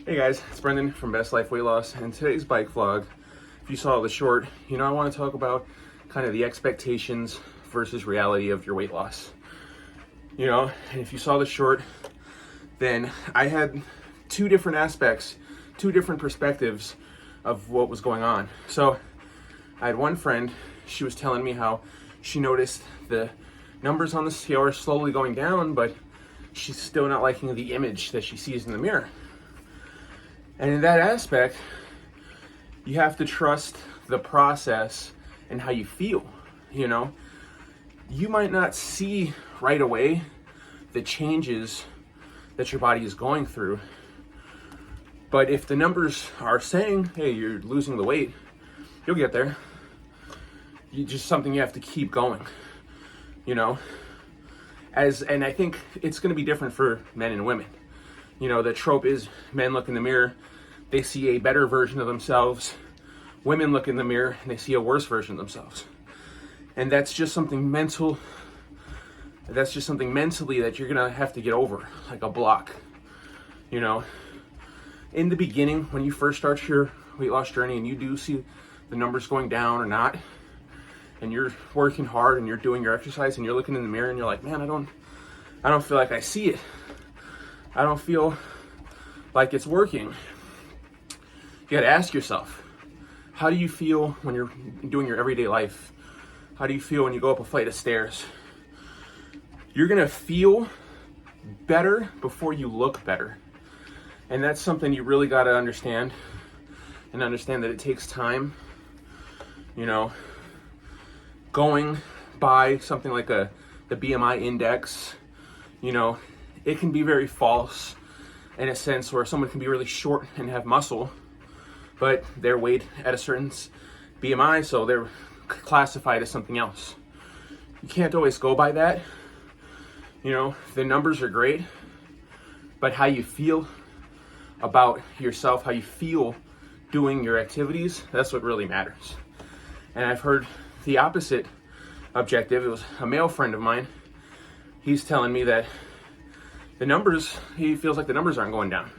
Hey guys, it's Brendan from Best Life Weight Loss, and today's bike vlog, if you saw the short, I want to talk about kind of the expectations versus reality of your weight loss. And if you saw the short, then I had two different aspects, two different perspectives of what was going on. So I had one friend, she was telling me how she noticed the numbers on the scale are slowly going down, but she's still not liking the image that she sees in the mirror. And in that aspect, you have to trust the process and how you feel. You might not see right away the changes that your body is going through, but if the numbers are saying, hey, you're losing the weight, you'll get there. Just something you have to keep going, and I think it's going to be different for men and women. The trope is men look in the mirror, they see a better version of themselves. Women look in the mirror and they see a worse version of themselves. And that's just something mental. That's just something mentally that you're going to have to get over, like a block. In the beginning, when you first start your weight loss journey and you do see the numbers going down or not, and you're working hard and you're doing your exercise and you're looking in the mirror and you're like, man, I don't feel like I see it. I don't feel like it's working. You gotta ask yourself, how do you feel when you're doing your everyday life? How do you feel when you go up a flight of stairs? You're gonna feel better before you look better. And that's something you really gotta understand, and understand that it takes time. Going by something like the BMI index, it can be very false in a sense where someone can be really short and have muscle, but they're weighed at a certain BMI, so they're classified as something else. You can't always go by that. The numbers are great, but how you feel about yourself, how you feel doing your activities, that's what really matters. And I've heard the opposite objective. It was a male friend of mine. He's telling me that he feels like the numbers aren't going down.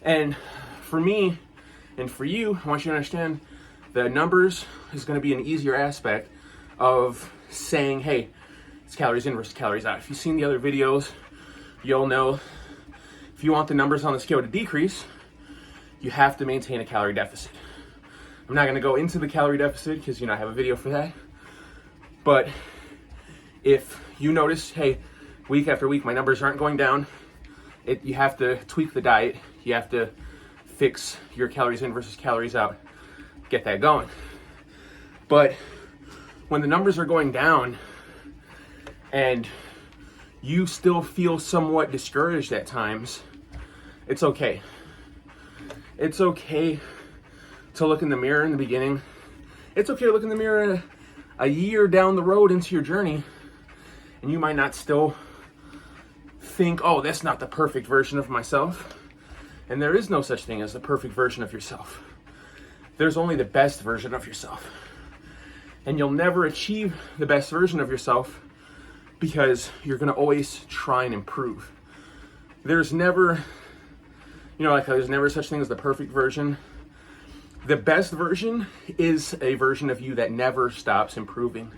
And for me and for you, I want you to understand the numbers is going to be an easier aspect of saying, hey, it's calories in versus calories out. If you've seen the other videos, you'll know if you want the numbers on the scale to decrease, you have to maintain a calorie deficit. I'm not going to go into the calorie deficit because, I have a video for that. But if you notice, hey, week after week, my numbers aren't going down, you have to tweak the diet. You have to fix your calories in versus calories out. Get that going. But when the numbers are going down and you still feel somewhat discouraged at times, it's okay. It's okay to look in the mirror in the beginning. It's okay to look in the mirror a year down the road into your journey, and you might not still think, oh, that's not the perfect version of myself. And there is no such thing as the perfect version of yourself. There's only the best version of yourself. And you'll never achieve the best version of yourself because you're going to always try and improve. There's never, there's never such thing as the perfect version. The best version is a version of you that never stops improving.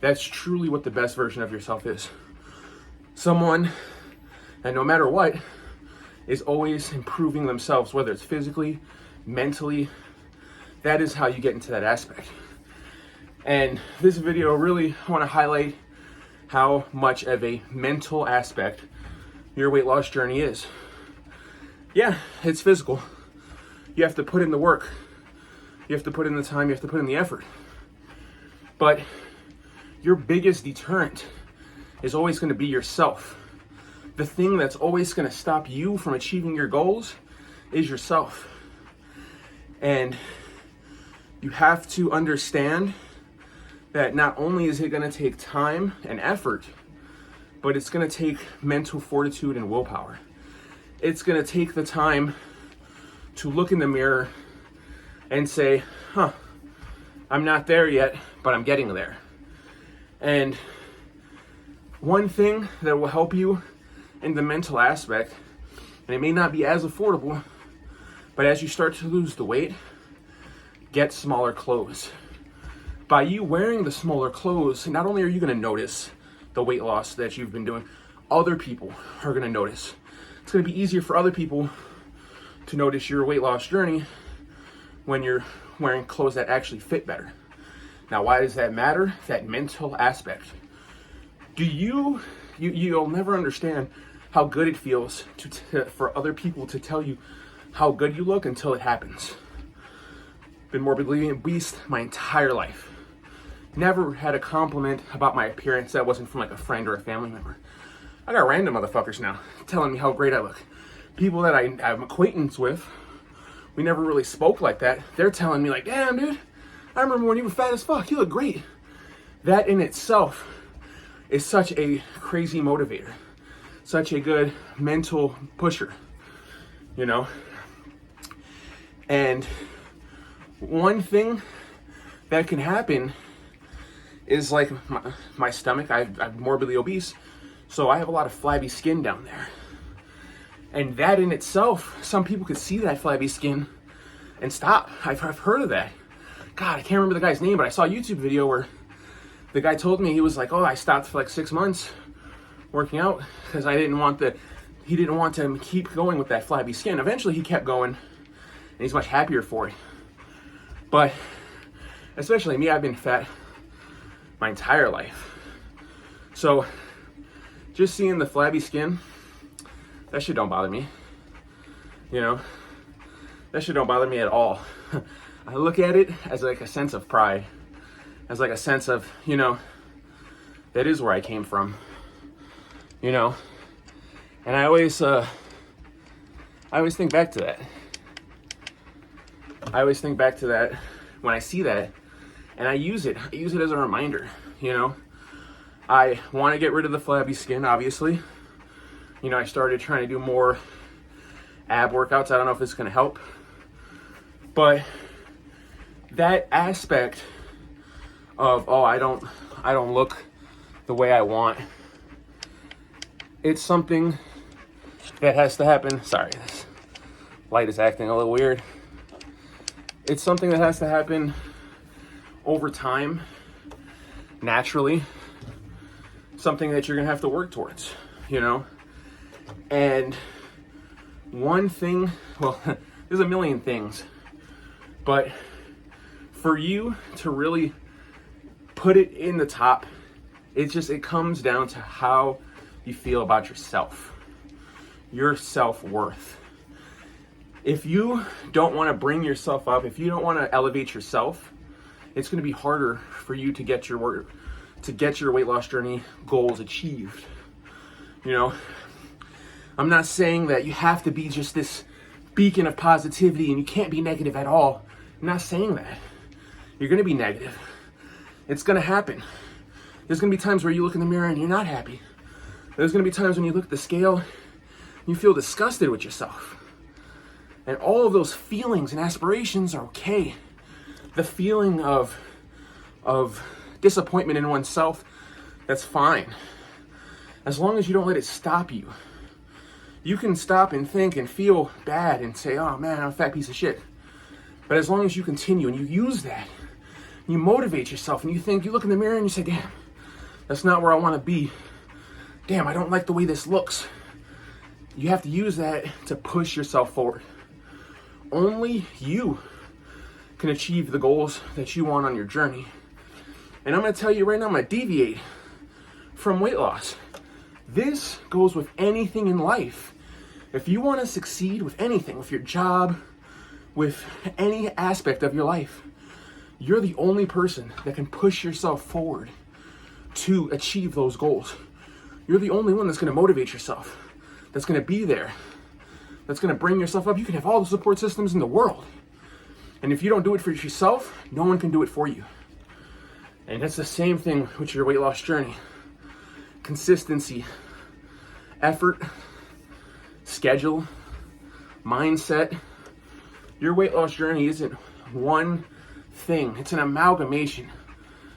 That's truly what the best version of yourself is. Someone that no matter what is always improving themselves, whether it's physically, mentally. That is how you get into that aspect. And this video really, I want to highlight how much of a mental aspect your weight loss journey is. Yeah, it's physical. You have to put in the work. You have to put in the time, you have to put in the effort. But your biggest deterrent is always going to be yourself. The thing that's always going to stop you from achieving your goals is yourself. And you have to understand that not only is it going to take time and effort, but it's going to take mental fortitude and willpower. It's going to take the time to look in the mirror and say, I'm not there yet, but I'm getting there. And one thing that will help you in the mental aspect And it may not be as affordable, but as you start to lose the weight, get smaller clothes. By you wearing the smaller clothes, not only are you going to notice the weight loss that you've been doing, other people are going to notice. It's going to be easier for other people to notice your weight loss journey when you're wearing clothes that actually fit better. Now, why does that matter? That mental aspect. You'll never understand how good it feels for other people to tell you how good you look until it happens. Been morbidly obese my entire life. Never had a compliment about my appearance that wasn't from like a friend or a family member. I got random motherfuckers now telling me how great I look. People that I'm acquaintance with, we never really spoke like that. They're telling me like, damn dude, I remember when you were fat as fuck, you look great. That in itself is such a crazy motivator. Such a good mental pusher, you know? And one thing that can happen is like my stomach, I'm morbidly obese, so I have a lot of flabby skin down there. And that in itself, some people could see that flabby skin and stop. I've heard of that. God, I can't remember the guy's name, but I saw a YouTube video where the guy told me, he was like, oh, I stopped for like 6 months working out because he didn't want to keep going with that flabby skin. Eventually he kept going and he's much happier for it. But especially me, I've been fat my entire life. So just seeing the flabby skin, that shit don't bother me. You know, that shit don't bother me at all. I look at it as like a sense of pride, as like a sense of, you know, that is where I came from, you know. And I always think back to that. I always think back to that when I see that, and I use it as a reminder, you know. I want to get rid of the flabby skin, obviously. You know, I started trying to do more ab workouts. I don't know if it's going to help, but that aspect of, oh, I don't look the way I want, it's something that has to happen. Sorry, this light is acting a little weird. It's something that has to happen over time, naturally, something that you're gonna have to work towards, you know. And one thing, well, there's a million things, but for you to really put it in the top, it comes down to how you feel about yourself, your self-worth. If you don't want to bring yourself up, if you don't want to elevate yourself, it's going to be harder for you to get your weight loss journey goals achieved. You know, I'm not saying that you have to be just this beacon of positivity and you can't be negative at all. I'm not saying that. You're going to be negative. It's going to happen. There's going to be times where you look in the mirror and you're not happy. There's going to be times when you look at the scale and you feel disgusted with yourself. And all of those feelings and aspirations are okay. The feeling of disappointment in oneself, that's fine. As long as you don't let it stop you. You can stop and think and feel bad and say, oh man, I'm a fat piece of shit. But as long as you continue and you use that, you motivate yourself and you look in the mirror and you say, damn, that's not where I want to be. Damn, I don't like the way this looks. You have to use that to push yourself forward. Only you can achieve the goals that you want on your journey. And I'm going to tell you right now, I'm going to deviate from weight loss. This goes with anything in life. If you want to succeed with anything, with your job, with any aspect of your life, you're the only person that can push yourself forward to achieve those goals. You're the only one that's going to motivate yourself, that's going to be there, that's going to bring yourself up. You can have all the support systems in the world. And if you don't do it for yourself, no one can do it for you. And that's the same thing with your weight loss journey. Consistency, effort, schedule, mindset. Your weight loss journey isn't one thing. It's an amalgamation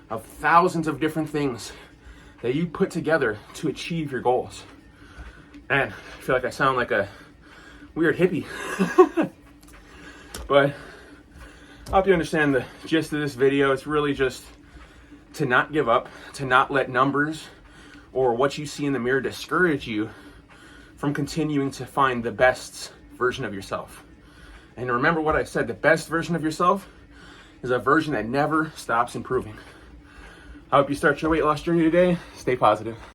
of thousands of different things that you put together to achieve your goals. And I feel like I sound like a weird hippie. But I hope you understand the gist of this video. It's really just to not give up, to not let numbers or what you see in the mirror discourage you from continuing to find the best version of yourself. And remember what I said, the best version of yourself is a version that never stops improving. I hope you start your weight loss journey today. Stay positive.